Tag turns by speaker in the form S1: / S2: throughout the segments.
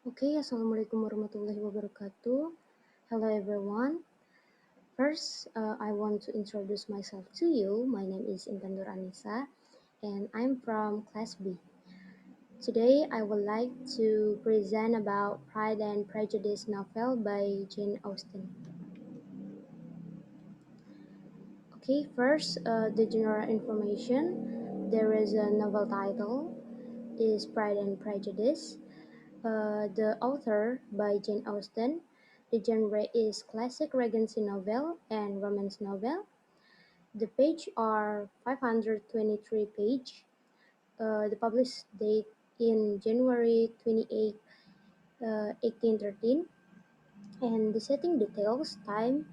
S1: Okay, Assalamualaikum warahmatullahi wabarakatuh. Hello everyone. First, I want to introduce myself to you. My name is Intan Anissa and I'm from class B. Today, I would like to present about Pride and Prejudice novel by Jane Austen. Okay, first, the general information. There is a novel title is Pride and Prejudice. The author by Jane Austen. The genre is classic Regency novel and romance novel. The page are 523 page. The published date in January 28, 1813. And the setting details time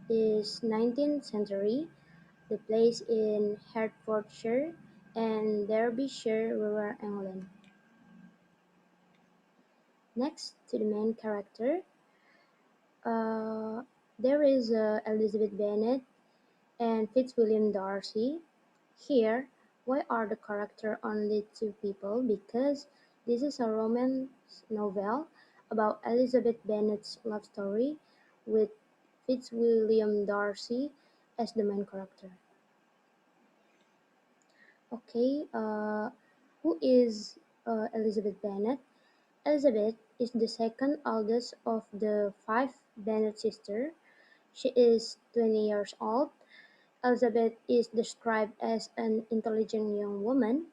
S1: is 19th century. The place in Hertfordshire and Derbyshire, Rural England. Next to the main character, Uh, there is Elizabeth Bennet and Fitzwilliam Darcy. Here, why are the character only two people? Because this is a romance novel about Elizabeth Bennet's love story with Fitzwilliam Darcy as the main character. Okay, who is Elizabeth Bennet? Elizabeth is the second oldest of the five Bennet sisters. She is 20 years old. Elizabeth is described as an intelligent young woman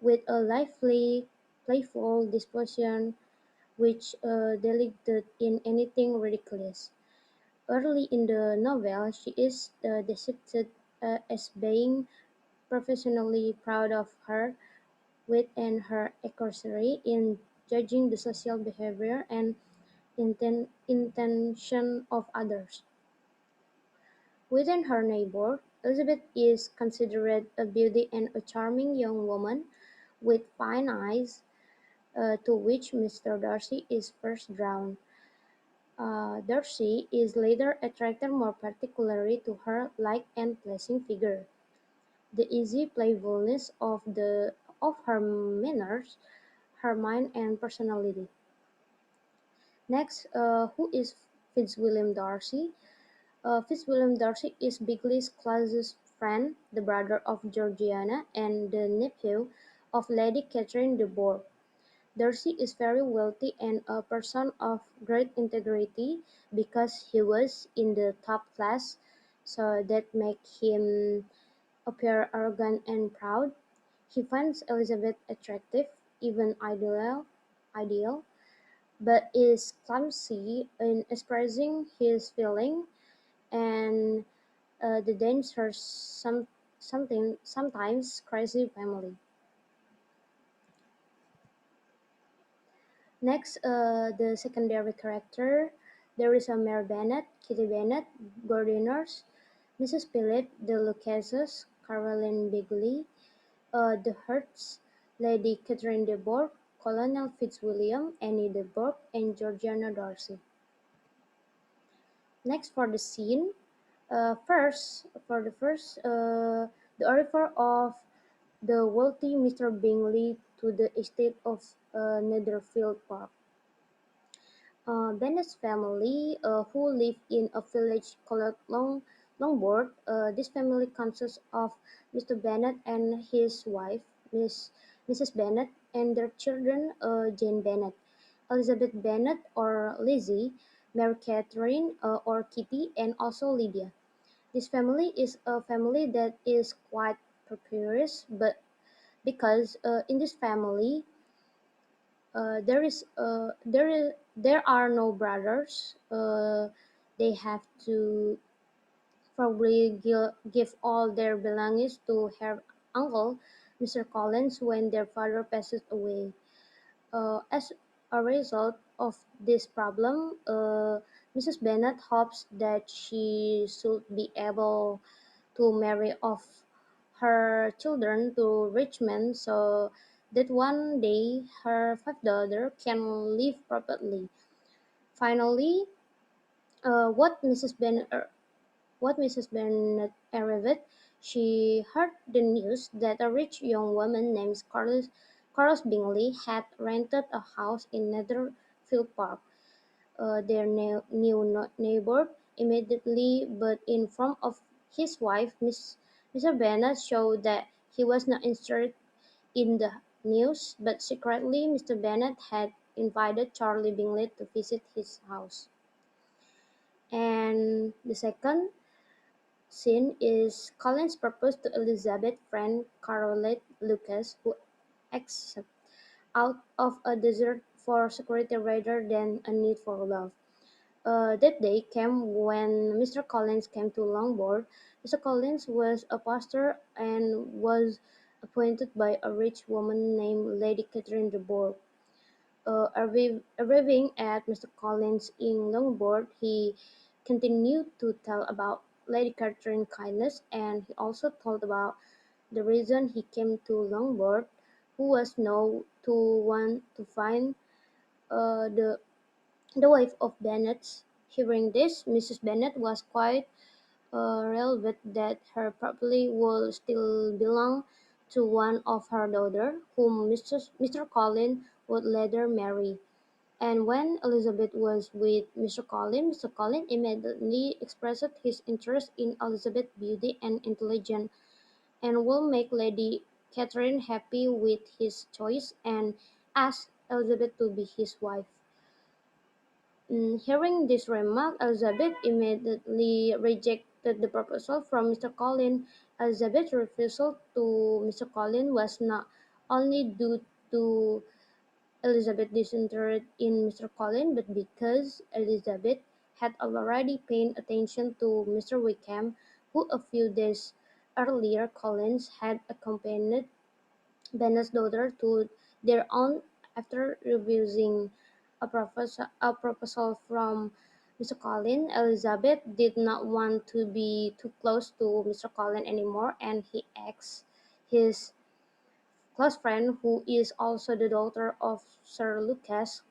S1: with a lively, playful disposition which delighted in anything ridiculous. Early in the novel, she is depicted as being professionally proud of her wit and her accuracy in judging the social behavior and intention of others. Within her neighborhood, Elizabeth is considered a beauty and a charming young woman with fine eyes, to which Mr. Darcy is first drawn. Darcy is later attracted more particularly to her light and pleasing figure, the easy playfulness of her manners, her mind and personality. Next, who is Fitzwilliam Darcy? Fitzwilliam Darcy is Bingley's closest friend, the brother of Georgiana and the nephew of Lady Catherine de Bourgh. Darcy is very wealthy and a person of great integrity because he was in the top class, so that make him appear arrogant and proud. He finds Elizabeth attractive, even ideal, but is clumsy in expressing his feeling and the dancers sometimes crazy family. Next, the secondary character, there is a Mary Bennet, Kitty Bennet, Gordoners, Mrs. Philip, the Lucases, Caroline Bigley, the Herts, Lady Catherine de Bourgh, Colonel Fitzwilliam, Annie de Bourgh, and Georgiana Darcy. Next for the scene, the offer of the wealthy Mr. Bingley to the estate of Netherfield Park. Bennet's family, who live in a village called Longbourn. This family consists of Mr. Bennet and his wife, Mrs. Bennet, and their children, Jane Bennet, Elizabeth Bennet or Lizzie, Mary Catherine or Kitty, and also Lydia. This family is a family that is quite prosperous, but because in this family there are no brothers. They have to probably give all their belongings to her uncle, Mr. Collins, when their father passes away. As a result of this problem, Mrs. Bennet hopes that she should be able to marry off her children to rich men so that one day her five daughters can live properly. Finally, what Mrs. Bennet arrived, she heard the news that a rich young woman named Carlos Bingley had rented a house in Netherfield Park, their new neighbour, immediately, but in front of his wife, Mr. Bennet showed that he was not interested in the news, but secretly Mr. Bennet had invited Charlie Bingley to visit his house. And the second scene is Colin's proposal to Elizabeth's friend Caroline Lucas, who accepts out of a desire for security rather than a need for love. That day came when Mr. Collins came to Longbourn. Mr. Collins was a pastor and was appointed by a rich woman named Lady Catherine de Bourgh. Arriving at Mr. Collins in Longbourn, he continued to tell about Lady Catherine's kindness, and he also told about the reason he came to Longbourn, who was known to want to find uh, the the wife of Bennet. Hearing this, Mrs. Bennet was quite relieved that her property would still belong to one of her daughters, whom Mr. Collins would later marry. And when Elizabeth was with Mr. Collins, Mr. Collins immediately expressed his interest in Elizabeth's beauty and intelligence, and will make Lady Catherine happy with his choice, and asked Elizabeth to be his wife. Hearing this remark, Elizabeth immediately rejected the proposal from Mr. Collins. Elizabeth's refusal to Mr. Collins was not only due to Elizabeth's disinterest in Mr. Collins, but because Elizabeth had already paid attention to Mr. Wickham, who a few days earlier Collins had accompanied Bennet's daughter to their aunt after refusing a proposal from Mr. Collins. Elizabeth did not want to be too close to Mr. Collins anymore, and he asked his close friend, who is also the daughter of Sir Lucas,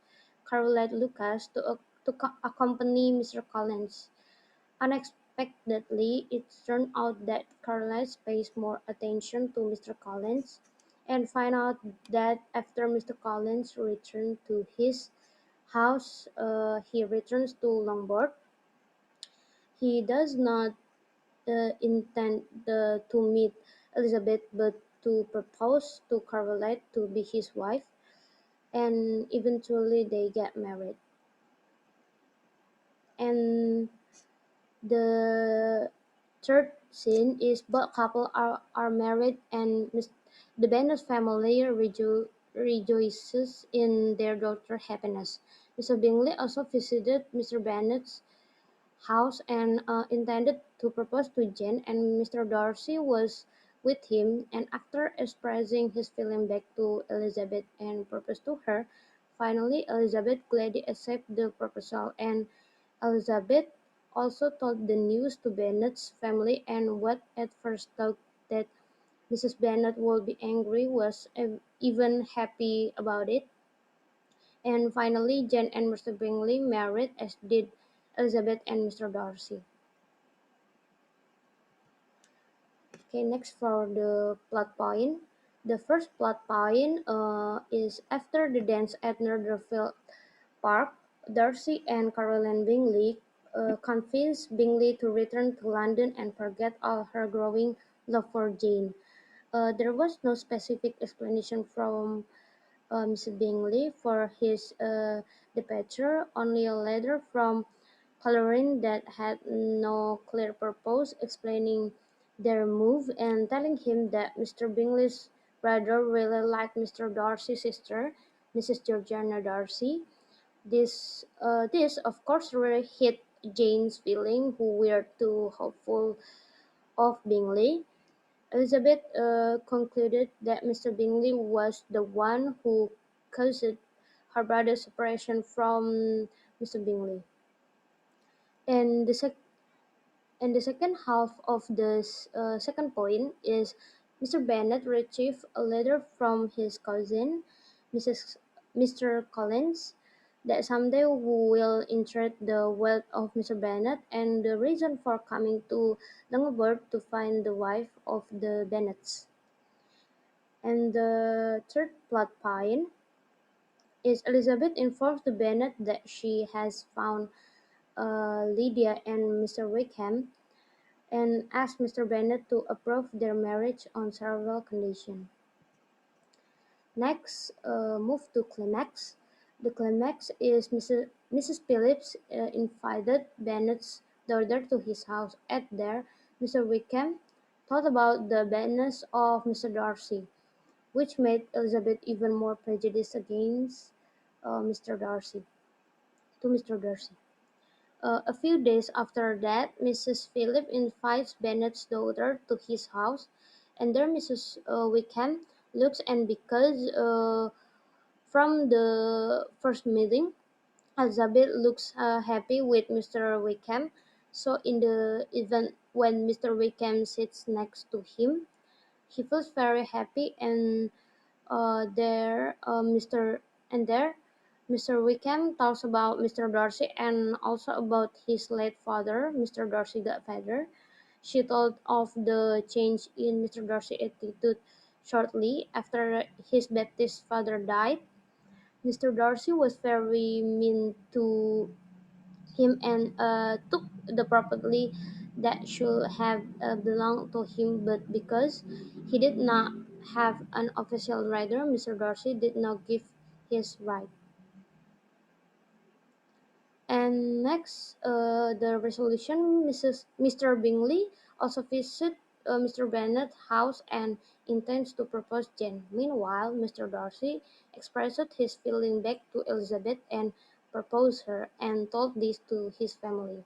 S1: Caroline Lucas, to accompany Mr. Collins. Unexpectedly, it turned out that Caroline pays more attention to Mr. Collins, and find out that after Mr. Collins returns to his house, he returns to Longbourn. He does not intend to meet Elizabeth, but to propose to Caroline to be his wife, and eventually they get married. And the third scene is both couple are married, and the Bennet family rejoices in their daughter's happiness. Mr. Bingley also visited Mr. Bennet's house and intended to propose to Jane, and Mr. Darcy was with him, and after expressing his feeling back to Elizabeth and proposed to her, finally Elizabeth gladly accepted the proposal, and Elizabeth also told the news to Bennet's family, and what at first thought that Mrs. Bennet would be angry was even happy about it. And finally, Jane and Mr. Bingley married, as did Elizabeth and Mr. Darcy. Okay, next for the plot point. The first plot point is after the dance at Netherfield Park, Darcy and Caroline Bingley convince Bingley to return to London and forget all her growing love for Jane. There was no specific explanation from Mr. Bingley for his departure, only a letter from Caroline that had no clear purpose, explaining their move and telling him that Mr. Bingley's brother really liked Mr. Darcy's sister, Mrs. Georgiana Darcy. This of course really hit Jane's feeling, who were too hopeful of Bingley. Elizabeth concluded that Mr. Bingley was the one who caused her brother's separation from Mr. Bingley. And the, sec- and the second half of the second point is Mr. Bennet received a letter from his cousin, Mrs. Mr. Collins, that someday will inherit the wealth of Mr. Bennet, and the reason for coming to Longbourn to find the wife of the Bennets. And the third plot point is Elizabeth informs the Bennet that she has found Lydia and Mr. Wickham and asks Mr. Bennet to approve their marriage on several conditions. Next, move to climax. The climax is Mrs. Phillips invited Bennet's daughter to his house. At there, Mr. Wickham thought about the badness of Mr. Darcy, which made Elizabeth even more prejudiced against Mr. Darcy. To Mr. Darcy. A few days after that, Mrs. Phillips invites Bennet's daughter to his house, and there Mrs. Wickham looks and because from the first meeting, Elizabeth looks happy with Mr. Wickham. So in the event when Mr. Wickham sits next to him, he feels very happy, and Mr. and there, Mr. Wickham talks about Mr. Darcy and also about his late father, Mr. Darcy godfather. She told of the change in Mr. Darcy's attitude shortly after his Baptist father died. Mr. Darcy was very mean to him and took the property that should have belonged to him, but because he did not have an official rider, Mr. Darcy did not give his right. And next, the resolution, Mr. Bingley also visited Mr. Bennet's house and intends to propose Jane. Meanwhile, Mr. Darcy expressed his feeling back to Elizabeth and proposed her, and told this to his family.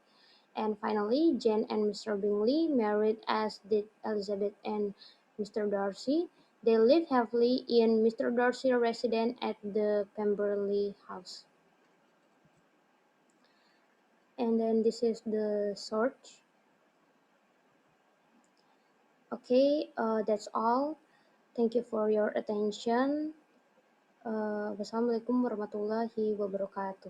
S1: And finally, Jane and Mr. Bingley married as did Elizabeth and Mr. Darcy. They live happily in Mr. Darcy's residence at the Pemberley House. And then this is the search. Okay, that's all. Thank you for your attention. Wassalamualaikum warahmatullahi wabarakatuh.